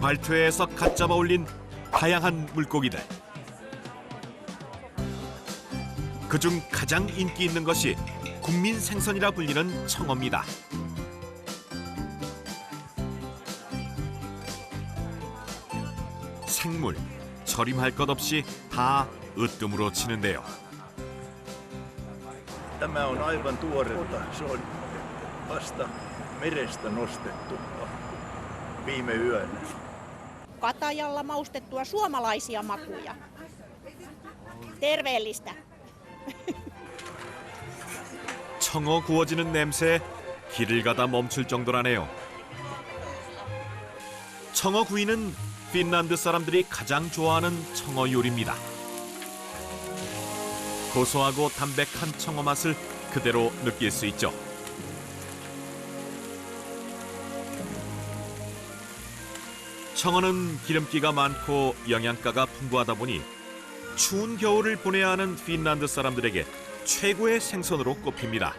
발트해에서 갓 잡아 올린 다양한 물고기들. 그중 가장 인기 있는 것이 국민 생선이라 불리는 청어입니다. 생물, 절임할 것 없이 다 으뜸으로 치는데요. Tämä on aivan tuoretta. Se on vasta merestä nostettu viime yönä. Katajalla maustettua suomalaisia makuja. Terveellistä. 청어 구워지는 냄새에 길을 가다 멈출 정도라네요. 청어 구이는 핀란드 사람들이 가장 좋아하는 청어 요리입니다. 고소하고 담백한 청어 맛을 그대로 느낄 수 있죠. 청어는 기름기가 많고 영양가가 풍부하다 보니 추운 겨울을 보내야 하는 핀란드 사람들에게 최고의 생선으로 꼽힙니다.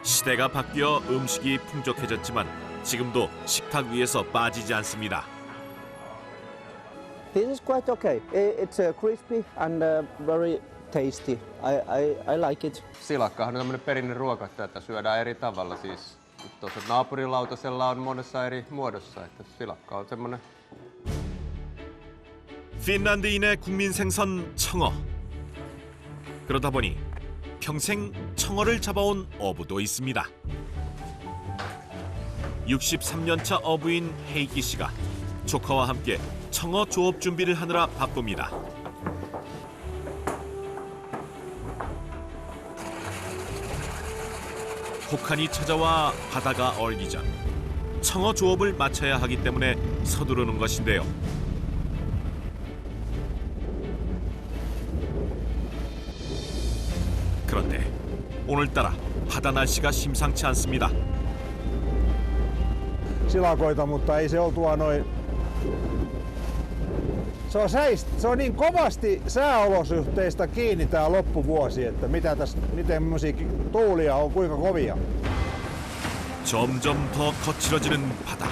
시대가 바뀌어 음식이 풍족해졌지만 지금도 식탁 위에서 빠지지 않습니다. This is quite okay. It's crispy and very tasty. I like it. Silakkahan on tämmöinen perinneruoka, että tätä syödään eri tavalla. Siis tuossa naapurilautasella on monessa eri muodossa, että silakka on semmoinen. 핀란드인의 국민 생선 청어. 그러다 보니 평생 청어를 잡아온 어부도 있습니다. 63년차 어부인 헤이기 씨가 조카와 함께 청어 조업 준비를 하느라 바쁩니다. 혹한이 찾아와 바다가 얼기 전 청어 조업을 마쳐야 하기 때문에 서두르는 것인데요. 그런데 오늘따라 바다 날씨가 심상치 않습니다. silakoita, mutta ei se ole se on niin kovasti sääolosuhteista kiinni tää loppuvuosi, että miten tuulia on, kuinka kovia. 점점 더 거칠어지는 바다.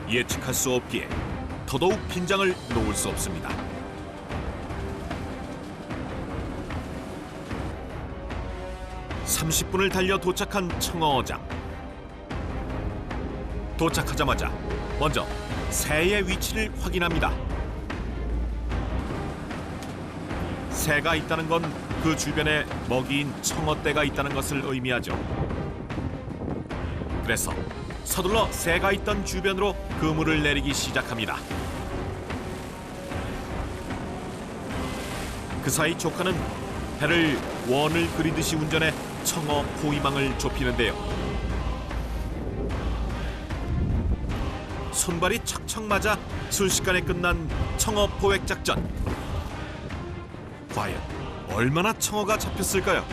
예측할 수 없기에 더더욱 긴장을 놓을 수 없습니다. (30분을) 달려 도착한 청어어장. 도착하자마자 먼저 새의 위치를 확인합니다. 새가 있다는 건 그 주변에 먹이인 청어떼가 있다는 것을 의미하죠. 그래서 서둘러 새가 있던 주변으로 그물을 내리기 시작합니다. 그 사이 조카는 배를 원을 그리듯이 운전해 청어 포위망을 좁히는데요. 손발이 척척 맞아 순식간에 끝난 청어 포획 작전. 과연 얼마나 청어가 잡혔을까요?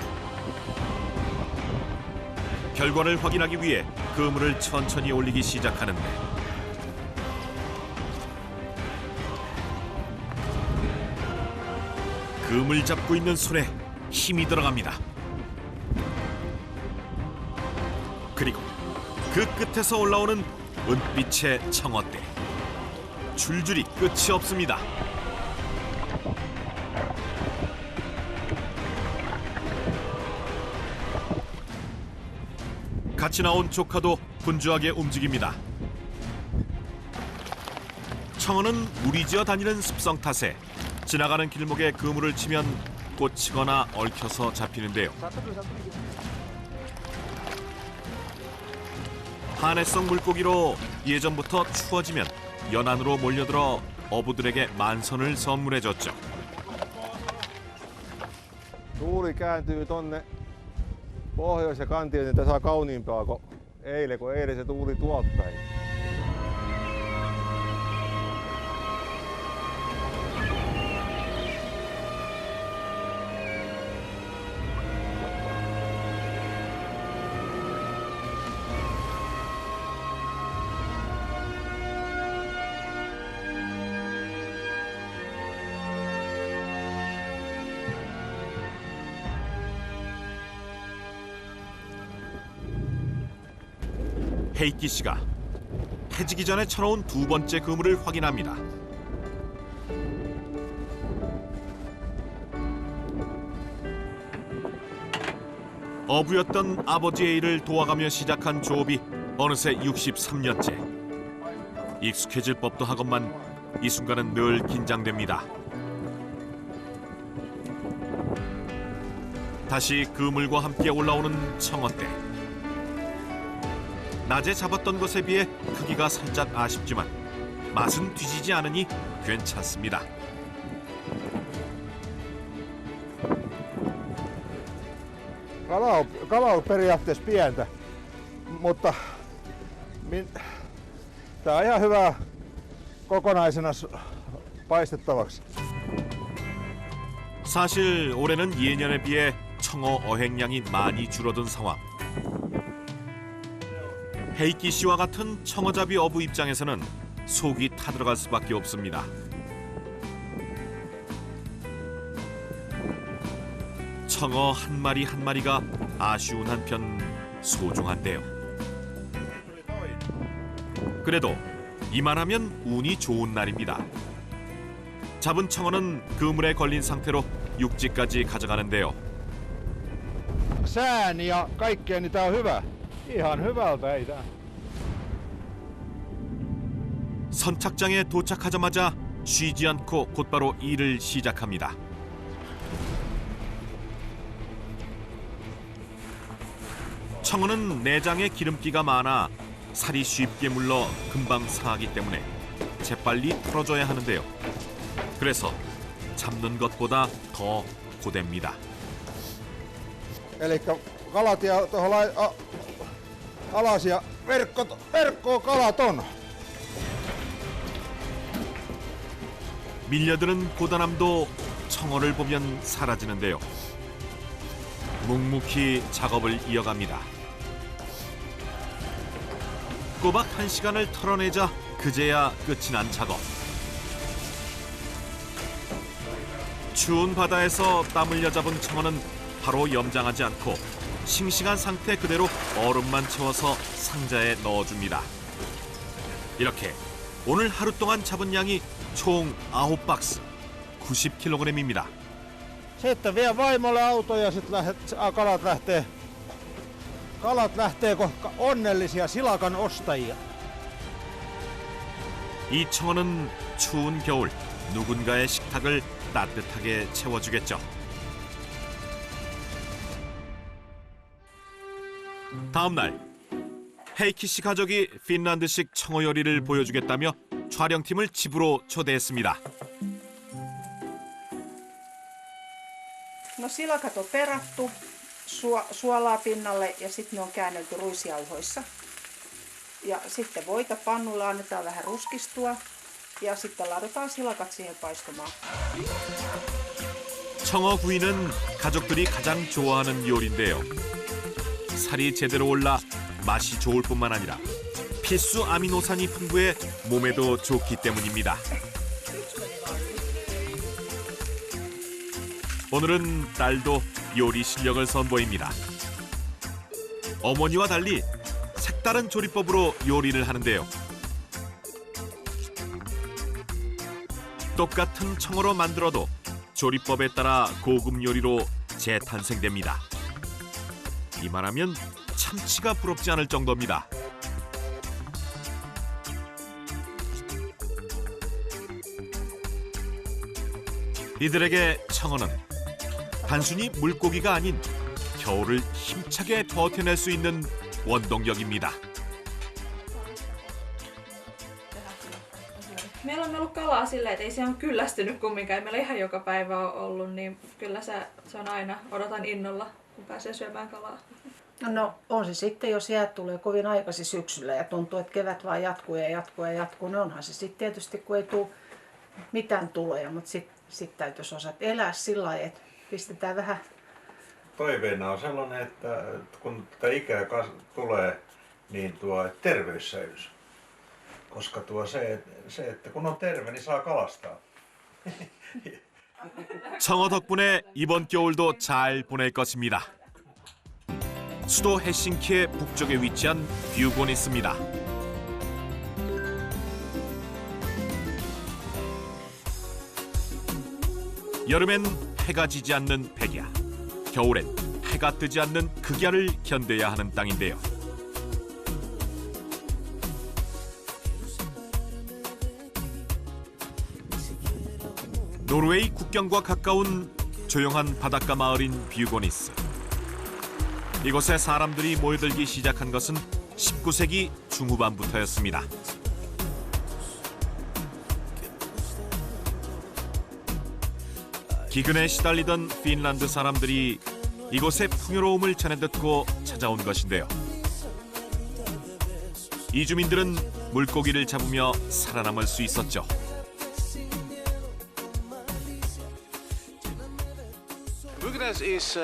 결과를 확인하기 위해 그물을 천천히 올리기 시작하는데 그물 잡고 있는 손에 힘이 들어갑니다. 그리고 그 끝에서 올라오는 은빛의 청어떼. 줄줄이 끝이 없습니다. 같이 나온 조카도 분주하게 움직입니다. 청어는 무리지어 다니는 습성 탓에 지나가는 길목에 그물을 치면 꽂히거나 얽혀서 잡히는데요. 한해성 물고기로 예전부터 추워지면 연안으로 몰려들어 어부들에게 만선을 선물해줬죠. Tuuli kääntyy tonne pohjois- ja kantille, niin tässä on kauniimpaa kuin eilen se tuuli tuolta päin. 헤이키 씨가 해지기 전에 쳐놓은 두 번째 그물을 확인합니다. 어부였던 아버지의 일을 도와가며 시작한 조업이 어느새 63년째. 익숙해질 법도 하건만 이 순간은 늘 긴장됩니다. 다시 그물과 함께 올라오는 청어떼. 낮에 잡았던 것에 비해 크기가 살짝 아쉽지만 맛은 뒤지지 않으니 괜찮습니다. Kala on periaatteessa pientä, mutta tää on ihan hyvä kokonaisena paistettavaksi. 사실 올해는 예년에 비해 청어 어획량이 많이 줄어든 상황. 헤이키 씨와 같은 청어잡이 어부 입장에서는 속이 타들어갈 수밖에 없습니다. 청어 한 마리 한 마리가 아쉬운 한편 소중한데요. 그래도 이만하면 운이 좋은 날입니다. 잡은 청어는 그물에 걸린 상태로 육지까지 가져가는데요. Sääni ja kaikkea, niin tää on hyvä. Ihan hyvältä ei tää. 선착장에 도착하자마자 쉬지 않고 곧바로 일을 시작합니다. 청어는 내장에 기름기가 많아 살이 쉽게 물러 금방 상하기 때문에 재빨리 털어줘야 하는데요. 그래서 잡는 것보다 더 고됩니다. Elikkä kalat ja tuohon alas ja verkkoon kalat on. 밀려드는 고단함도 청어를 보면 사라지는데요. 묵묵히 작업을 이어갑니다. 꼬박 1시간을 털어내자 그제야 끝이 난 작업. 추운 바다에서 땀 흘려 잡은 청어는 바로 염장하지 않고 싱싱한 상태 그대로 얼음만 채워서 상자에 넣어줍니다. 이렇게 오늘 하루 동안 잡은 양이 총 9박스, 90kg입니다. Sitten vie vaimolle auto ja sitten kalat lähtee onnellisia silakan ostajia. 이 청어는 추운 겨울 누군가의 식탁을 따뜻하게 채워주겠죠. 다음 날 헤이키 씨 가족이 핀란드식 청어 요리를 보여주겠다며 촬영팀을 집으로 초대했습니다. No silakat on perattu, suolaa pinnalle ja sitten ne on käännelty ruisjauhoissa. Ja sitten voita pannulla annetaan vähän ruskistua ja sitten laitetaan silakat siihen paistumaan. 청어 구이는 가족들이 가장 좋아하는 요리인데요. 살이 제대로 올라 맛이 좋을 뿐만 아니라 필수 아미노산이 풍부해 몸에도 좋기 때문입니다. 오늘은 딸도 요리 실력을 선보입니다. 어머니와 달리 색다른 조리법으로 요리를 하는데요. 똑같은 청어로 만들어도 조리법에 따라 고급 요리로 재탄생됩니다. 이만하면 참치가 부럽지 않을 정도입니다. 이들에게 청어는 단순히 물고기가 아닌 겨울을 힘차게 버텨낼 수 있는 원동력입니다. Meillä on ollut kalaa silleen, että ei se on kyllästynyt kumminkaan. Ei meillä ihan joka päivä ole ollut, niin kyllä se on aina, odotan innolla, kun pääsee syömään kalaa. No on se sitten, jos jäät tulee kovin aikaisin syksyllä ja tuntuu, että kevät vaan jatkuu ja jatkuu ja jatkuu, niin onhan se sitten tietysti, kun ei tule mitään tuloja, mutta sitten täytyisi osata elää sillä lailla, että pistetään vähän. Toiveena on sellainen, että kun tätä ikää tulee, niin terveys säilyisi. Koska se, että kun on terve, niin saa kalastaa. 청어 덕분에 이번 겨울도 잘 보낼 것입니다. 수도 헬싱키의 북쪽에 위치한 뷰고니스입니다. 여름엔 해가 지지 않는 백야, 겨울엔 해가 뜨지 않는 극야를 견뎌야 하는 땅인데요. 노르웨이 국경과 가까운 조용한 바닷가 마을인 뷰고니스. 이곳에 사람들이 모여들기 시작한 것은 19세기 중후반부터였습니다. 기근에 시달리던 핀란드 사람들이 이곳의 풍요로움을 전해 듣고 찾아온 것인데요. 이주민들은 물고기를 잡으며 살아남을 수 있었죠. Byggnäs is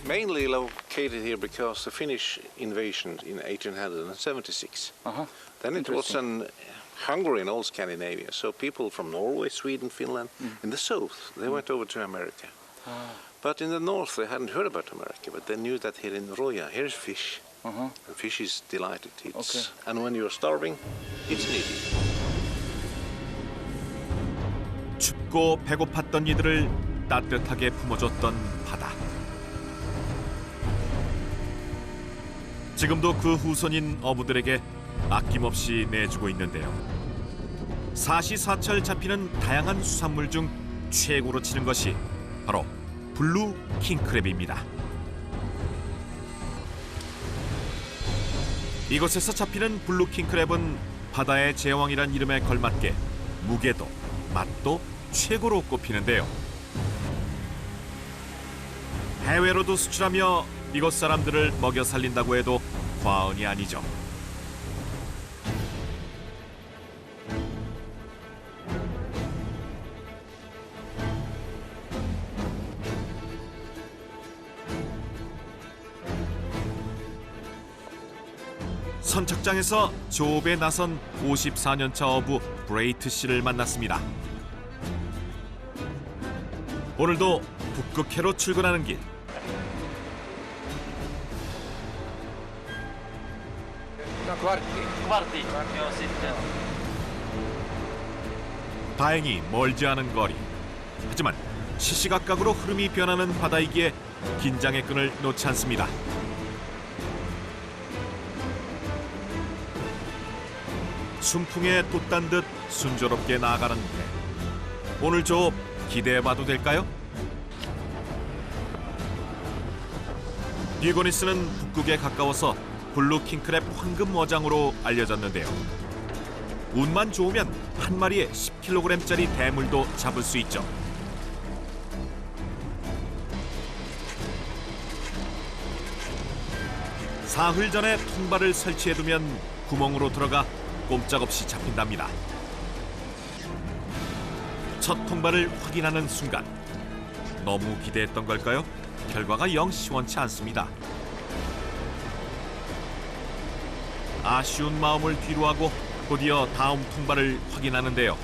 mainly located here because the Finnish invasion in 1876. Then it was an Hungary in all Scandinavia. So people from Norway, Sweden, Finland, in the south, they went over to America. But in the north, they hadn't heard about America, but they knew that here in Roja, here's fish. And fish is delighted. And when you're starving, it's needy. 춥고 배고팠던 이들을 따뜻하게 품어줬던 바다. 지금도 그 후손인 어부들에게 아낌없이 내주고 있는데요. 사시사철 잡히는 다양한 수산물 중 최고로 치는 것이 바로 블루 킹크랩입니다. 이곳에서 잡히는 블루 킹크랩은 바다의 제왕이란 이름에 걸맞게 무게도 맛도 최고로 꼽히는데요. 해외로도 수출하며 이곳 사람들을 먹여 살린다고 해도 과언이 아니죠. 선착장에서 조업에 나선 54년차 어부 브레이트 씨를 만났습니다. 오늘도 북극해로 출근하는 길. 다행히 멀지 않은 거리. 하지만 시시각각으로 흐름이 변하는 바다이기에 긴장의 끈을 놓지 않습니다. 순풍에 돛단 듯 순조롭게 나아가는 배. 오늘 조업 기대해봐도 될까요? 뷰고니스는 북극에 가까워서 블루 킹크랩 황금 어장으로 알려졌는데요. 운만 좋으면 한 마리에 10kg짜리 대물도 잡을 수 있죠. 사흘 전에 통발을 설치해두면 구멍으로 들어가 꼼짝없이 잡힌답니다. 첫 통발을 확인하는 순간 너무 기대했던 걸까요? 결과가 영 시원치 않습니다. 아쉬운 마음을 뒤로하고 곧이어 다음 통발을 확인하는데요.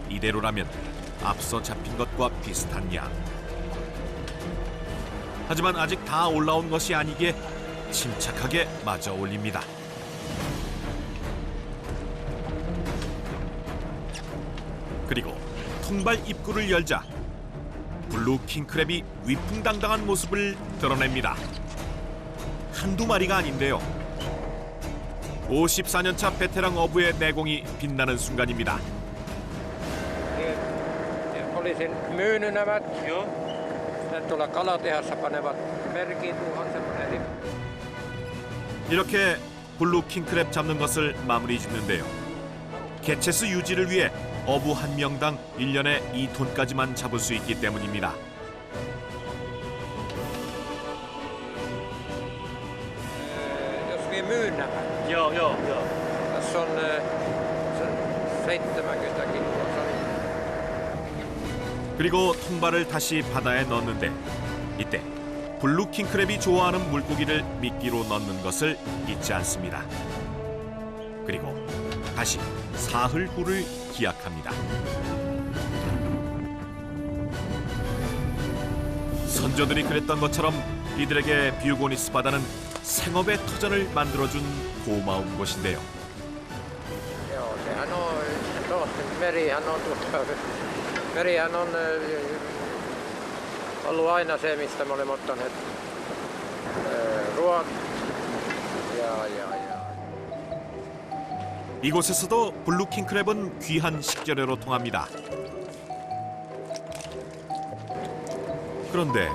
이대로라면 앞서 잡힌 것과 비슷한 양. 하지만 아직 다 올라온 것이 아니기에 침착하게 마저 올립니다. 그리고 통발 입구를 열자 블루 킹크랩이 위풍당당한 모습을 드러냅니다. 한두 마리가 아닌데요. 54년차 베테랑 어부의 내공이 빛나는 순간입니다. Olisin myynyt nämä. Tuolla kalatehassa panevat merkin tuohon semmoinen. 이렇게 블루 킹크랩 잡는 것을 마무리 짓는데요. 개체수 유지를 위해 어부 한 명당 1년에 2톤까지만 잡을 수 있기 때문입니다. Jos vie myyn nämä. Joo. Tässä on 70 kiloa. 그리고 통발을 다시 바다에 넣었는데 이때 블루 킹크랩이 좋아하는 물고기를 미끼로 넣는 것을 잊지 않습니다. 그리고 다시 사흘 후를 기약합니다. 선조들이 그랬던 것처럼 이들에게 뷰고니스 바다는 생업의 터전을 만들어준 고마운 곳인데요. Joo, sehän on, merihän on ollut aina se, mistä me olemme ottaneet ruoat. 이곳에서도 블루 킹크랩은 귀한 식재료로 통합니다. 그런데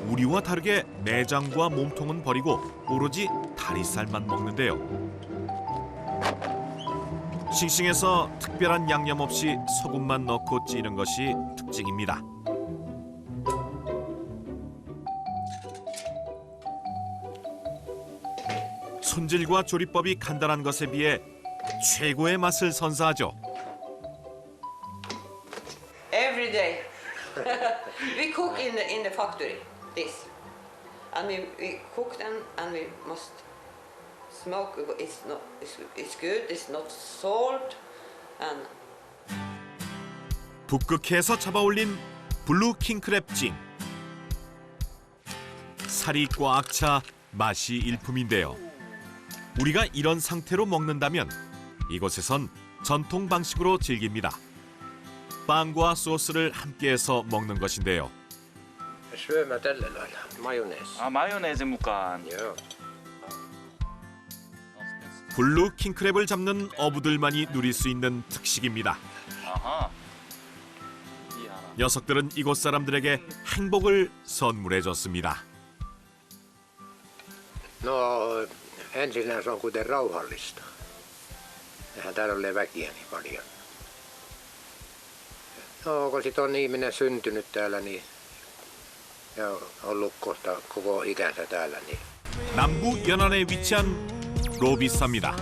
우리와 다르게 내장과 몸통은 버리고 오로지 다리살만 먹는데요. 싱싱해서 특별한 양념 없이 소금만 넣고 찌는 것이 특징입니다. 손질과 조리법이 간단한 것에 비해 최고의 맛을 선사하죠. Every day. We cook in the factory this, and we cook them, and we must smoke. It's good. It's not salt, and 북극해에서 잡아올린 블루 킹크랩찜. 살이 꽉 차 맛이 일품인데요. 우리가 이런 상태로 먹는다면 이곳에선 전통 방식으로 즐깁니다. 빵과 소스를 함께해서 먹는 것인데요. Syömä tällä lailla, majoneesi. 마요네즈 무kaan. Joo. 블루 킹크랩을 잡는 어부들만이 누릴 수 있는 특식입니다. 아하. 녀석들은 이곳 사람들에게 행복을 선물해줬습니다. No, ensinnäkin se on kuten rauhallista. Eihän täällä ole väkiä niin paljon. No, kun sit on ihminen syntynyt täällä niin, ja ollut kohta koko ikänsä täällä niin. 남부 연안에 위치한 로비사입니다.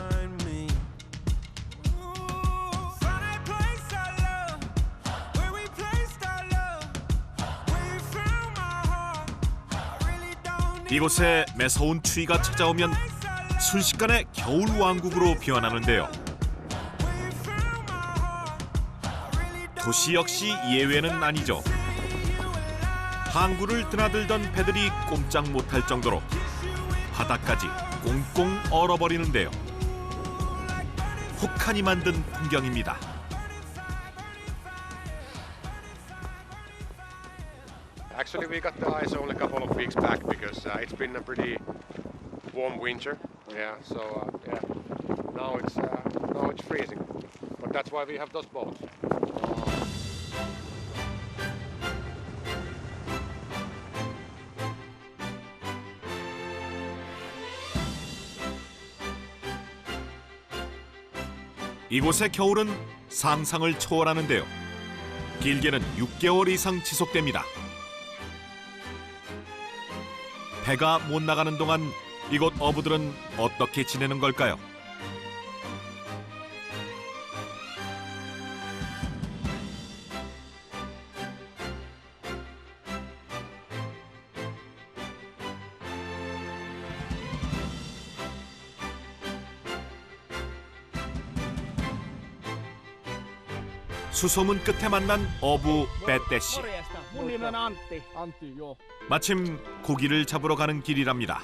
이곳에 매서운 추위가 찾아오면 순식간에 겨울 왕국으로 변하는데요. 도시 역시 예외는 아니죠. 항구를 드나들던 배들이 꼼짝 못할 정도로 바다까지 꽁꽁 얼어버리는데요. 혹한이 만든 풍경입니다. Actually, we got the ice only a couple of weeks back because it's been a pretty warm winter. Yeah, so yeah, now it's freezing, but that's why we have those boats. 이곳의 겨울은 상상을 초월하는데요. 길게는 6개월 이상 지속됩니다. 배가 못 나가는 동안 이곳 어부들은 어떻게 지내는 걸까요? 수소문 끝에 만난 어부 빼떼 씨. Mun nimen Antti. Antti, joo. 마침 고기를 잡으러 가는 길이랍니다.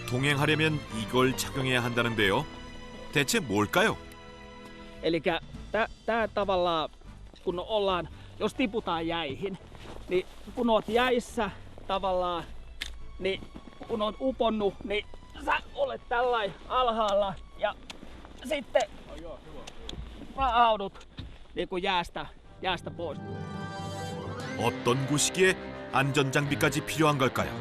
동행하려면 이걸 착용해야 한다는데요. 대체 뭘까요? Elikkä tää tavallaan, kun ollaan, jos tiputaan jäihin, niin kun oot jäissä tavallaan, niin kun oot uponnut, niin sä olet tällainen alhaalla ja sitten rahaudut niin kuin jäästä pois. 어떤 곳이기에 안전장비까지 필요한 걸까요?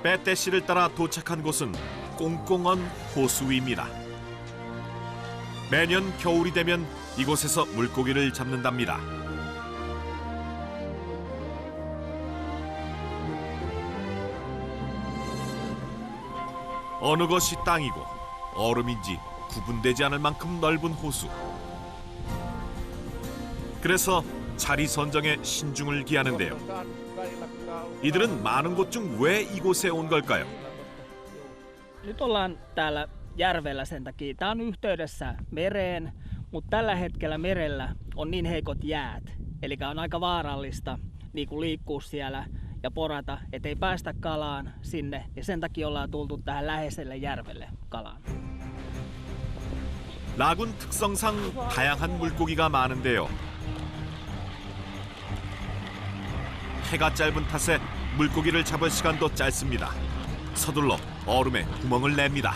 빼떼 씨를 따라 도착한 곳은 꽁꽁한 호수 위입니다. 매년 겨울이 되면 이곳에서 물고기를 잡는답니다. 어느 것이 땅이고 얼음인지 구분되지 않을 만큼 넓은 호수. 그래서 자리 선정에 신중을 기하는데요. 이들은 많은 곳 중 왜 이곳에 온 걸까요? Nyt ollaan täällä järvellä sen takia. Tää on yhteydessä mereen, mutta tällä hetkellä merellä on niin heikot jäät, eli on aika vaarallista niin kuin liikkua siellä ja porata, ettei päästä kalaan sinne, ja sen takia ollaan tultu tähän läheiselle järvelle kalaan. 라군 특성상 다양한 물고기가 많은데요. 해가 짧은 탓에 물고기를 잡을 시간도 짧습니다. 서둘러 얼음에 구멍을 냅니다.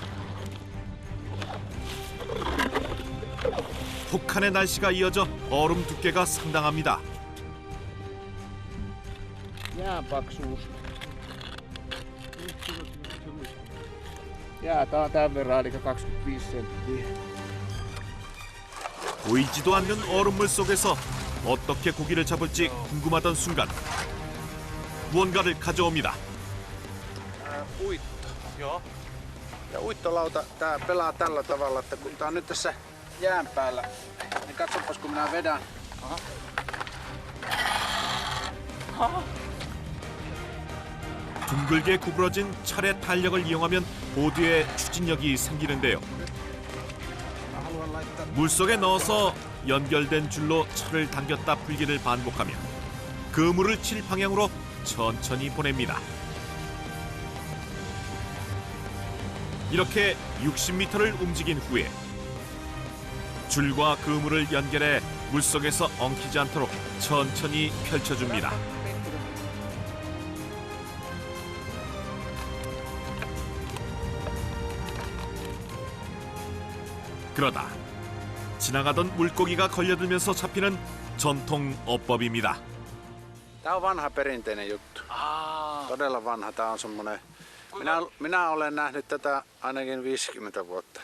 혹한의 날씨가 이어져 얼음 두께가 상당합니다. Jään paksuus. Jäätä on tämän verran, eli 25 senttiä. 보이지도 않는 얼음물 속에서 어떻게 고기를 잡을지 궁금하던 순간 무언가를 가져옵니다. Uitto, joo. Ja uittolauta, tää pelaa tällä tavalla, että kun tää on nyt tässä jään päällä, niin katsopas kun minä vedän. 둥글게 구부러진 철의 탄력을 이용하면 보드에 추진력이 생기는데요. 물속에 넣어서 연결된 줄로 철을 당겼다 풀기를 반복하며 그물을 칠 방향으로 천천히 보냅니다. 이렇게 60m를 움직인 후에 줄과 그물을 연결해 물속에서 엉키지 않도록 천천히 펼쳐줍니다. 그러다 지나가던 물고기가 걸려들면서 잡히는 전통 어법입니다. Tää on vanha perinteinen juttu. Todella vanha. Tää on semmonen... Minä olen nähnyt tätä ainakin 50 vuotta.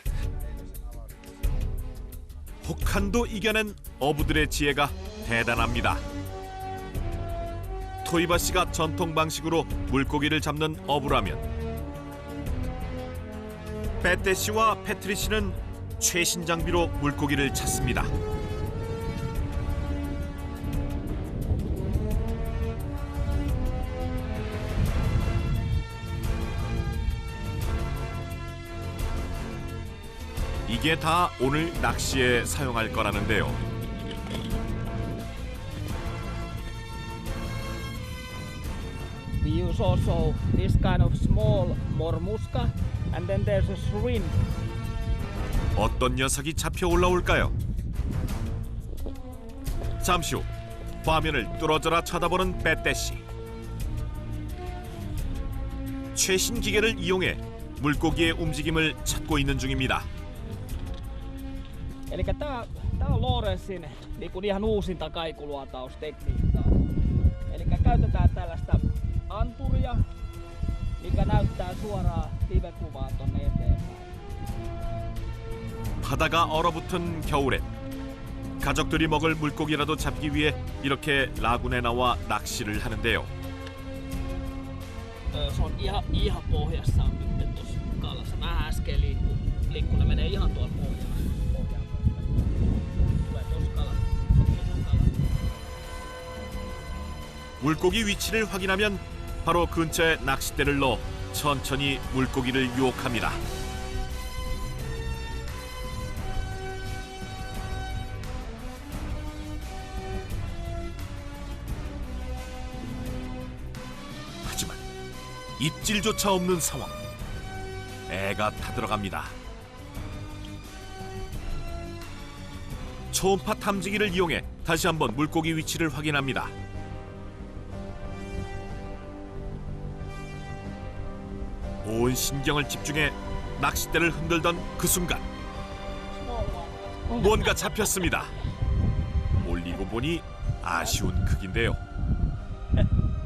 혹한도 이겨낸 어부들의 지혜가 대단합니다. 토이바 씨가 전통 방식으로 물고기를 잡는 어부라면 베테 씨와 패트리 씨는 최신 장비로 물고기를 찾습니다. 이게 다 오늘 낚시에 사용할 거라는데요. We use also this kind of small mormuska, and then there's a shrimp. 어떤 녀석이 잡혀 올라올까요? 잠시 후 화면을 뚫어져라 쳐다보는 베테 씨. 최신 기계를 이용해 물고기의 움직임을 찾고 있는 중입니다. Eli tää on Lorenzin niin ihan uusinta kaikuluotaustekniikkaa. Eli käytetään tällaista anturia, mikä näyttää suoraan live-kuvaa tonne eteenpäin. 바다가 얼어붙은 겨울엔 가족들이 먹을 물고기라도 잡기 위해 이렇게 라군에 나와 낚시를 하는데요. Se on ihan pohjassa on nyt tuossa kalassa. Vähän äsken liikkuu, ne menee ihan tuolla pohjalla. Tulee tuossa kalassa. 물고기 위치를 확인하면 바로 근처에 낚싯대를 넣어 천천히 물고기를 유혹합니다. 하지만 입질조차 없는 상황. 애가 타들어갑니다. 초음파 탐지기를 이용해 다시 한번 물고기 위치를 확인합니다. 온 신경을 집중해 낚싯대를 흔들던 그 순간 뭔가 잡혔습니다. 올리고 보니 아쉬운 크기인데요.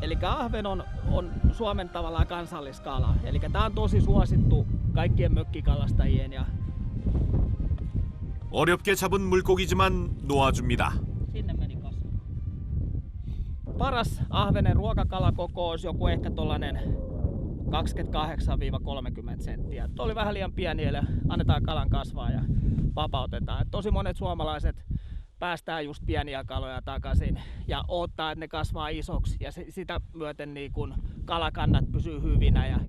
Eli ahven on Suomen tavallaan kansalliskala. Eli tää on tosi suosittu kaikkien mökkikalastajien. 어렵게 잡은 물고기지만 놓아줍니다. Sinne meni kasvu. Paras ahvenen ruokakalakoko olisi joku ehkä tollanen 28-30 senttiä. Tuo oli vähän liian pieni, eli annetaan kalan kasvaa ja vapautetaan. Tosi monet suomalaiset päästään just pieniä kaloja takaisin ja odottaa, että ne kasvaa isoksi ja sitä myöten niin kun kalakannat pysyy hyvinä.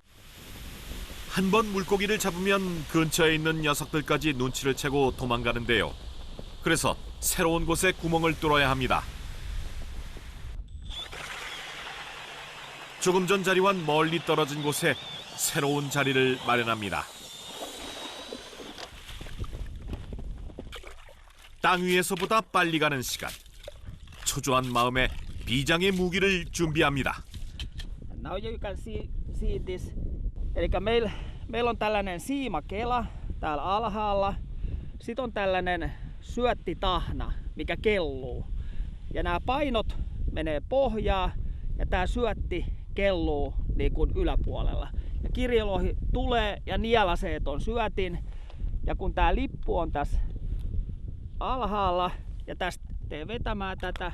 한 번 물고기를 잡으면 근처에 있는 녀석들까지 눈치를 채고 도망가는데요. 그래서 새로운 곳에 구멍을 뚫어야 합니다. 조금 전 자리와는 멀리 떨어진 곳에 새로운 자리를 마련합니다. 땅 위에서보다 빨리 가는 시간. 초조한 마음에 비장의 무기를 준비합니다. Now you can see this. Elikkä meillä on tällainen siimakela täällä alhaalla. Sitten on tällainen syöttitahna, mikä kelluu. Ja nämä painot menee pohjaan ja tämä syötti kelluu niin kuin yläpuolella. Ja kirjelohi tulee ja nielasee ton syötin. Ja kun tämä lippu on tässä alhaalla ja tästä tee vetämään tätä,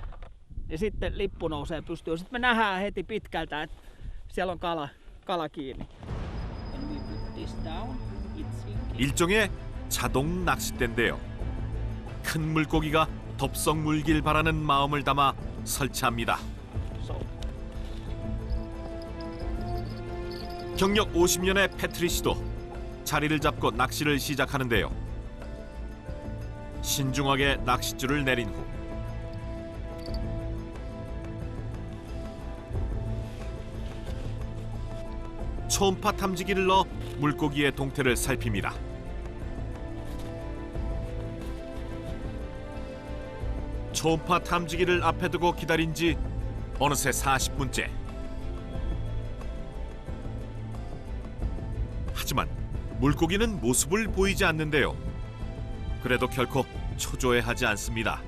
niin sitten lippu nousee pystyyn. Sitten me nähdään heti pitkältä, että siellä on kala kiinni. 일종의 자동 낚싯대인데요. 큰 물고기가 덥석 물길 바라는 마음을 담아 설치합니다. 경력 50년의 패트리 씨도 자리를 잡고 낚시를 시작하는데요. 신중하게 낚싯줄을 내린 후 초음파 탐지기를 넣어 물고기의 동태를 살핍니다. 초음파 탐지기를 앞에 두고 기다린 지 어느새 40분째. 하지만 물고기는 모습을 보이지 않는데요. 그래도 결코 초조해하지 않습니다.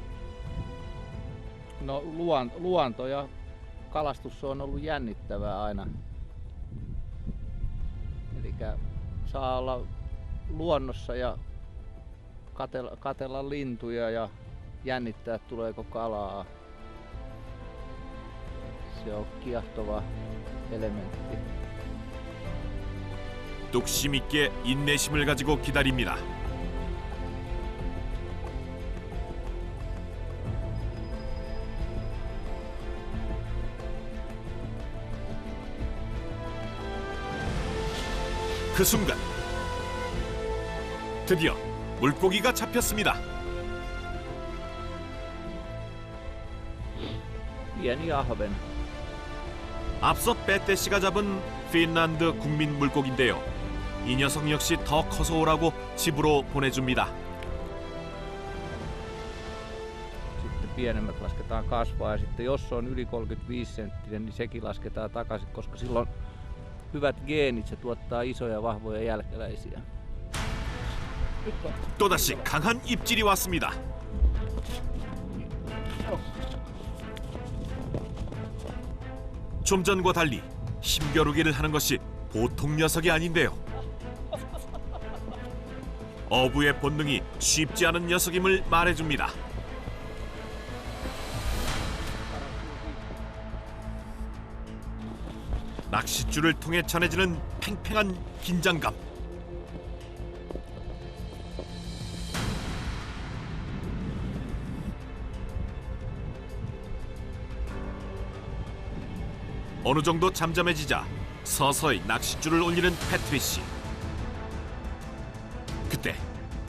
No luonto ja kalastus on ollut jännittävää aina. Elikkä saa olla luonnossa ja katella lintuja ja jännittää tuleeko kalaa. Se on kiehtova elementti. 뚝심 있게 인내심을 가지고 기다립니다. 그 순간 드디어 물고기가 잡혔습니다. Pieni ahven. 앞서 빼떼 씨가 잡은 핀란드 국민 물고기인데요. 이 녀석 역시 더 커서 오라고 집으로 보내줍니다. Sitten pienemmät lasketaan kasvaa ja sitten jos on yli 35 senttinen, niin sekin lasketaan takaisin, koska silloin hyvät geenit, se tuottaa isoja vahvoja jälkeläisiä. 또다시 강한 입질이 왔습니다. 좀 전과 달리 힘겨루기를 하는 것이 보통 녀석이 아닌데요. 어부의 본능이 쉽지 않은 녀석임을 말해줍니다. 낚싯줄을 통해 전해지는 팽팽한 긴장감. 어느 정도 잠잠해지자 서서히 낚싯줄을 올리는 패트리 씨. 그때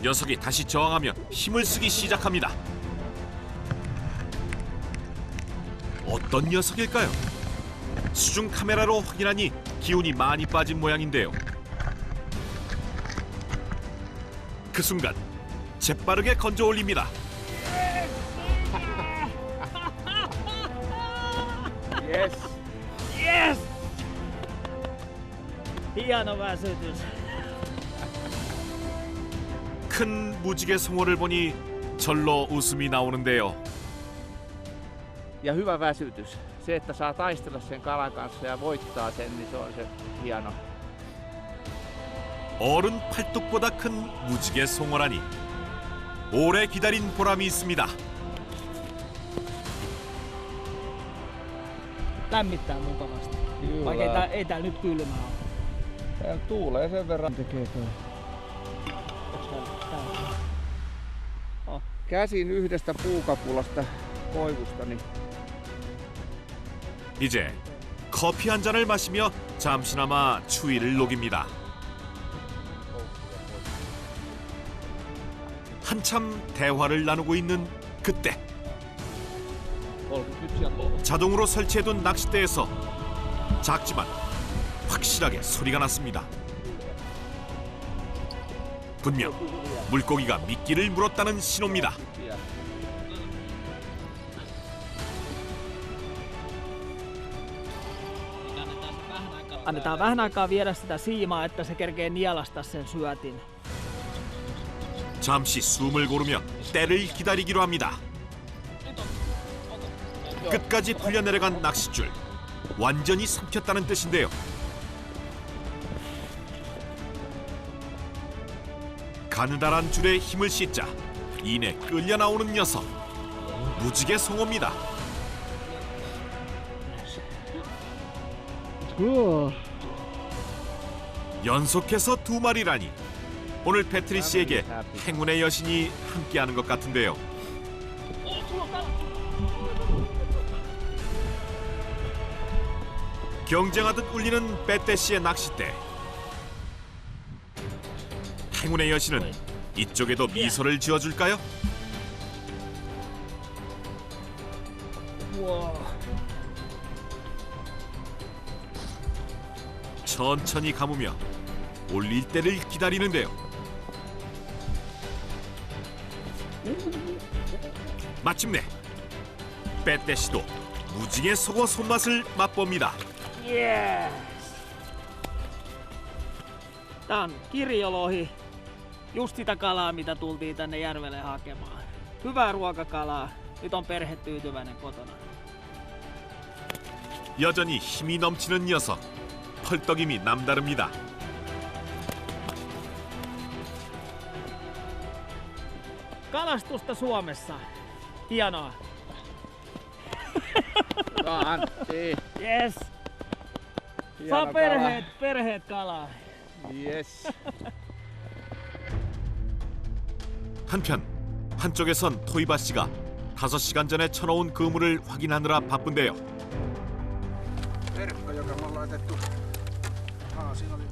녀석이 다시 저항하며 힘을 쓰기 시작합니다. 어떤 녀석일까요? 수중 카메라로 확인하니 기운이 많이 빠진 모양인데요. 그 순간 재빠르게 건져 올립니다. Yes! Yes! Hieno väsytys. 큰 무지개 송어를 보니 절로 웃음이 나오는데요. Ja hyvä väsytys. Se, että saa taistella sen kalan kanssa ja voittaa sen, niin se on se hieno. 어른 팔뚝보다 큰 무지개 송어라니 오래 기다린 보람이 있습니다. Lämmittää mukavasti. Kyllä. Vaikka ei täällä nyt kylmää ole. Täällä tuulee sen verran. Tekee toi. Käsin yhdestä puukapulasta koivusta, niin 이제 커피 한 잔을 마시며 잠시나마 추위를 녹입니다. 한참 대화를 나누고 있는 그때 자동으로 설치해둔 낚싯대에서 작지만 확실하게 소리가 났습니다. 분명 물고기가 미끼를 물었다는 신호입니다. Annetaan vähän aikaa viedä sitä siimaa, että se kerkee nielasta sen syötin. 잠시 숨을 고르며 때를 기다리기로 합니다. 끝까지 풀려 내려간 낚싯줄, 완전히 삼켰다는 뜻인데요. 가느다란 줄에 힘을 싣자 이내 끌려 나오는 녀석, 무지개 송어입니다. 연속해서 2마리라니 오늘 패트리 씨에게 행운의 여신이 함께하는 것 같은데요. 경쟁하듯 울리는 빼떼 씨의 낚싯대. 행운의 여신은 이쪽에도 미소를 지어줄까요? 천천히 감으며 올릴 때를 기다리는데요. 마침내 빼떼 씨도 무지개 속어 손맛을 맛봅니다. Yes. Tää on kirjolohi. Just sitä kalaa, mitä tultiin tänne järvelle hakemaan. Hyvää ruokakalaa. Nyt on perhe tyytyväinen kotona. 여전히 힘이 넘치는 녀석. 펄떡임이 남다릅니다. Kalastusta Suomessa. Hienoa. Antti. Yes. Saa perheet kalaa. Yes. 한편 한쪽에선 토이바 씨가 5시간 전에 쳐놓은 그물을 확인하느라 바쁜데요. Verkko, joka me on laitettu. Siinä oli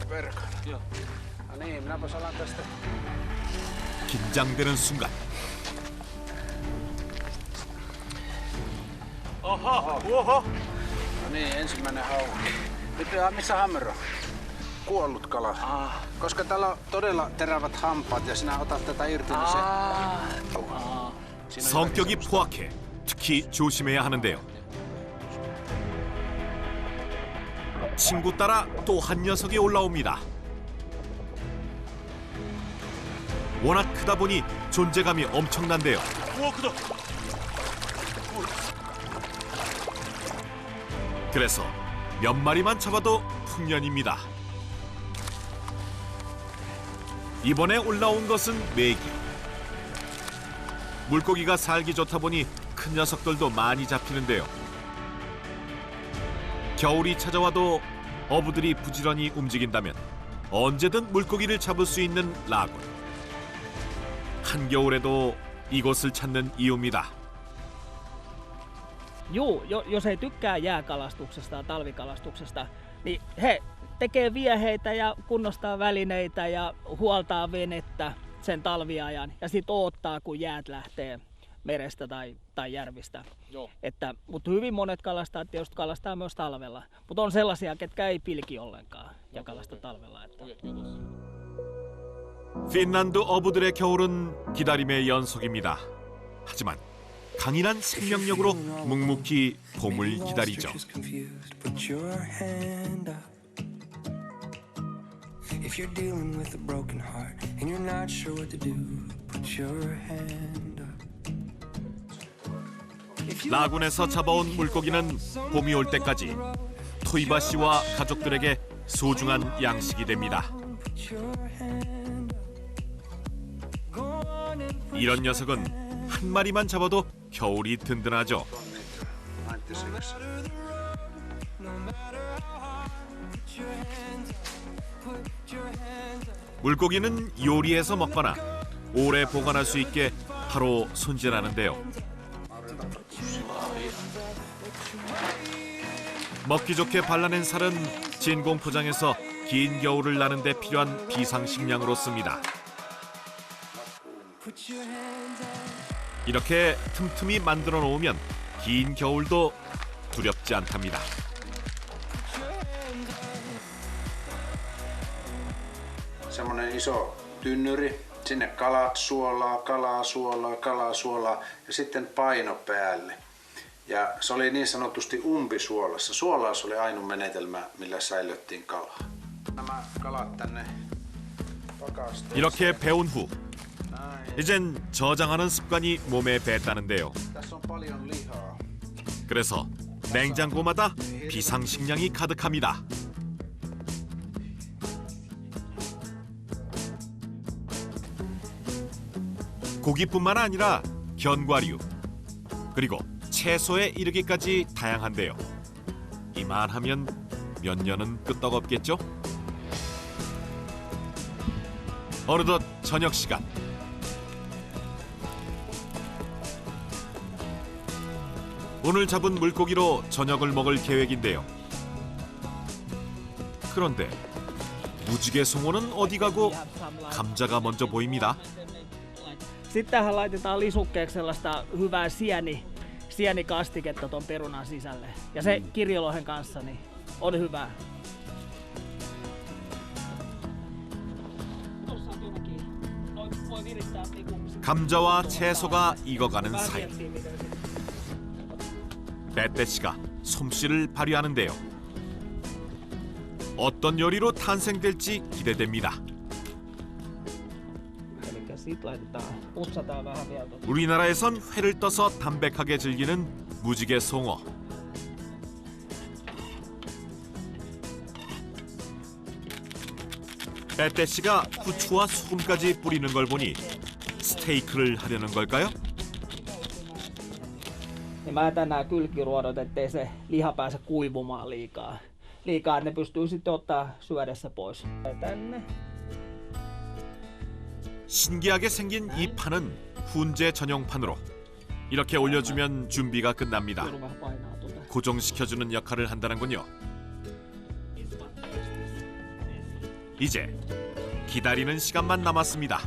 verkot. Joo. No niin, minäpäs alan tästä. 긴장되는 순간. Oho. No niin, ensimmäinen hauki. Nyt missä hammero? Kuollut kala. Koska täällä on todella terävät hampaat ja sinä otat tätä irti, niin se... 성격이 포악해 특히 조심해야 하는데요. 친구 따라 또 한 녀석이 올라옵니다. 워낙 크다 보니 존재감이 엄청난데요. 우와, 크다. 그래서 몇 마리만 잡아도 풍년입니다. 이번에 올라온 것은 메기. 물고기가 살기 좋다 보니 큰 녀석들도 많이 잡히는데요. 겨울이 찾아와도 어부들이 부지런히 움직인다면 언제든 물고기를 잡을 수 있는 라군. 한겨울에도 이곳을 찾는 이유입니다. Juu, jos ei tykkää jääkalastuksesta ja talvikalastuksesta, niin he tekee vieheitä ja kunnostaa välineitä ja huoltaa venettä sen talviajan ja sitten odottaa, kun jäät lähtee merestä tai järvistä. Mutta hyvin monet kalastajat tietysti kalastaa myös talvella, mutta on sellaisia, ketkä ei pilki ollenkaan ja kalasta talvella. 핀란드 어부들의 겨울은 기다림의 연속입니다. 하지만 강인한 생명력으로 묵묵히 봄을 기다리죠. If you're dealing with a broken heart and you're not sure what to do, put your hand up. 라군에서 잡아온 물고기는 봄이 올 때까지 토이바 씨와 가족들에게 소중한 양식이 됩니다. 이런 녀석은 한 마리만 잡아도 겨울이 든든하죠. 물고기는 요리해서 먹거나 오래 보관할 수 있게 바로 손질하는데요. 먹기 좋게 발라낸 살은 진공 포장해서 긴 겨울을 나는 데 필요한 비상식량으로 씁니다. 이렇게 틈틈이 만들어 놓으면 긴 겨울도 두렵지 않답니다. Semmoinen iso tynnyri, sinne kalat, suolaa, kalaa, suolaa, kalaa, suolaa ja sitten paino päälle. Ja se oli niin sanotusti umpisuolassa. Suolaus oli ainut menetelmä, millä säilyttiin kalaa. Nämä kalat tänne pakasteeseen. 이렇게 배운 후 이젠 저장하는 습관이 몸에 뱄다는데요. Tässä on paljon lihaa. 그래서 냉장고마다 비상식량이 가득합니다. 고기뿐만 아니라 견과류, 그리고 채소에 이르기까지 다양한데요. 이만하면 몇 년은 끄떡없겠죠? 어느덧 저녁 시간. 오늘 잡은 물고기로 저녁을 먹을 계획인데요. 그런데 무지개 송어는 어디 가고 감자가 먼저 보입니다. Sitten tähän laitetaan lisukkeeksi sellaista hyvää sienikastiketta ton perunan sisälle. Ja se kirjolohen kanssa niin on hyvää. 감자와 채소가 익어가는 사이 빼떼 씨가 솜씨를 발휘하는데요. 어떤 요리로 탄생될지 기대됩니다. 우리나라에선 회를 떠서 담백하게 즐기는 무지개 송어. 빼떼 씨가 후추와 소금까지 뿌리는 걸 보니 스테이크를 하려는 걸까요? Mä jätän nämä kylkiruodot, ettei se liha pääse kuivumaan liikaa. Että ne pystyy sitten ottaa syödessä pois. Tänne. 신기하게 생긴 이 판은 훈제 전용판으로 이렇게 올려주면 준비가 끝납니다. 고정시켜주는 역할을 한다는군요. 이제 기다리는 시간만 남았습니다.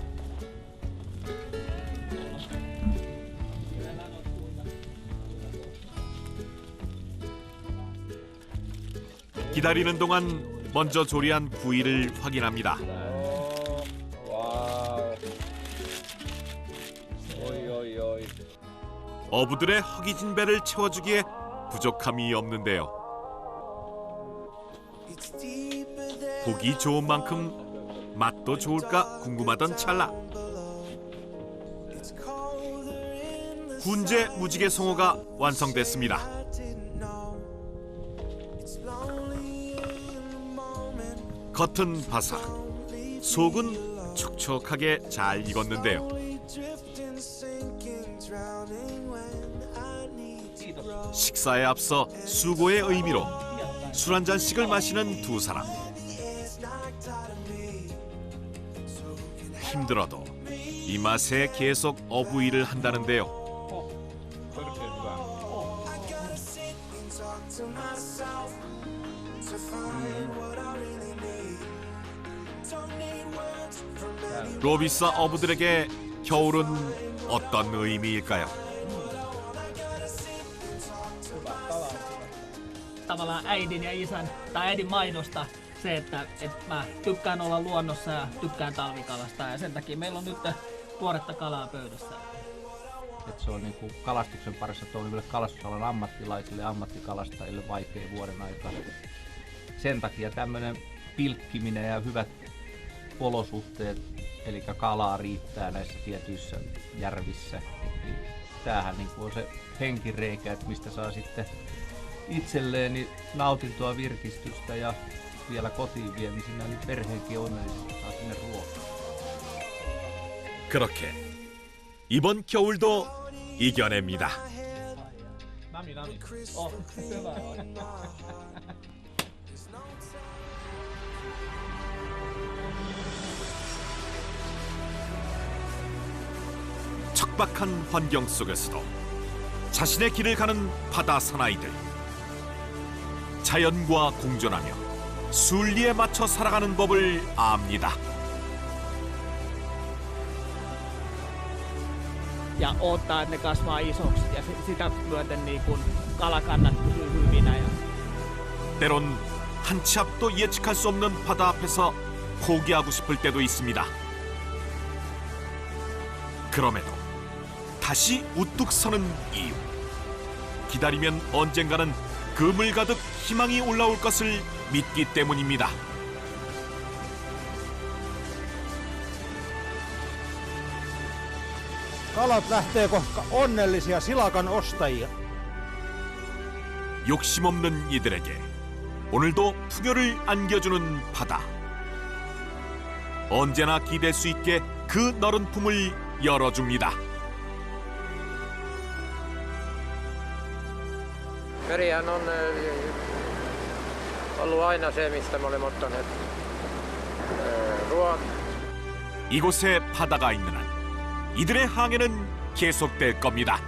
기다리는 동안 먼저 조리한 구이를 확인합니다. 어부들의 허기진 배를 채워주기에 부족함이 없는데요. 보기 좋은 만큼 맛도 좋을까 궁금하던 찰나 훈제 무지개 송어가 완성됐습니다. 겉은 바삭, 속은 촉촉하게 잘 익었는데요. 식사에 앞서 수고의 의미로 술 한 잔씩을 마시는 두 사람. 힘들어도 이 맛에 계속 어부일을 한다는데요. 로비사 어부들에게 겨울은 어떤 의미일까요? Tavallaan äidin ja isän tai äidin maidosta se, että mä tykkään olla luonnossa ja tykkään talvikalasta ja sen takia meillä on nyt tuoretta kalaa pöydässä. Että se on niin kuin kalastuksen parissa toimiville kalastusalan ammattilaisille ja ammattikalastajille vaikea vuoden aikana. Sen takia tämmöinen pilkkiminen ja hyvät olosuhteet, eli kalaa riittää näissä tietyissä järvissä. Niin tämähän niin kuin on se henkireikä, että mistä saa sitten itselleen nautintoa, virkistystä ja vielä kotiin viemisinä, niin perheenkin onnellisesti saa sinne ruokaa. 그렇게 이번 겨울도 이겨냅니다. 척박한 환경 속에서도 자신의 길을 가는 바다 사나이들. 자연과 공존하며 순리에 맞춰 살아가는 법을 압니다. ja odottaa, että ne kasvaa isoksi. Ja sitä myöten niin kun kalakannat pysyy hyvinä. 때론 한 치 앞도 예측할 수 없는 바다 앞에서 포기하고 싶을 때도 있습니다. 그럼에도 다시 우뚝 서는 이유. 기다리면 언젠가는 그물 가득 희망이 올라올 것을 믿기 때문입니다. Kalat lähtee kohta onnellisia silakan ostajia. 욕심 없는 이들에게 오늘도 풍요를 안겨주는 바다. 언제나 기댈 수 있게 그 너른 품을 열어줍니다. Merihän on ollut aina se, mistä me olemme ottaneet ruoan. 이곳에 바다가 있는 한 이들의 항해는 계속될 겁니다.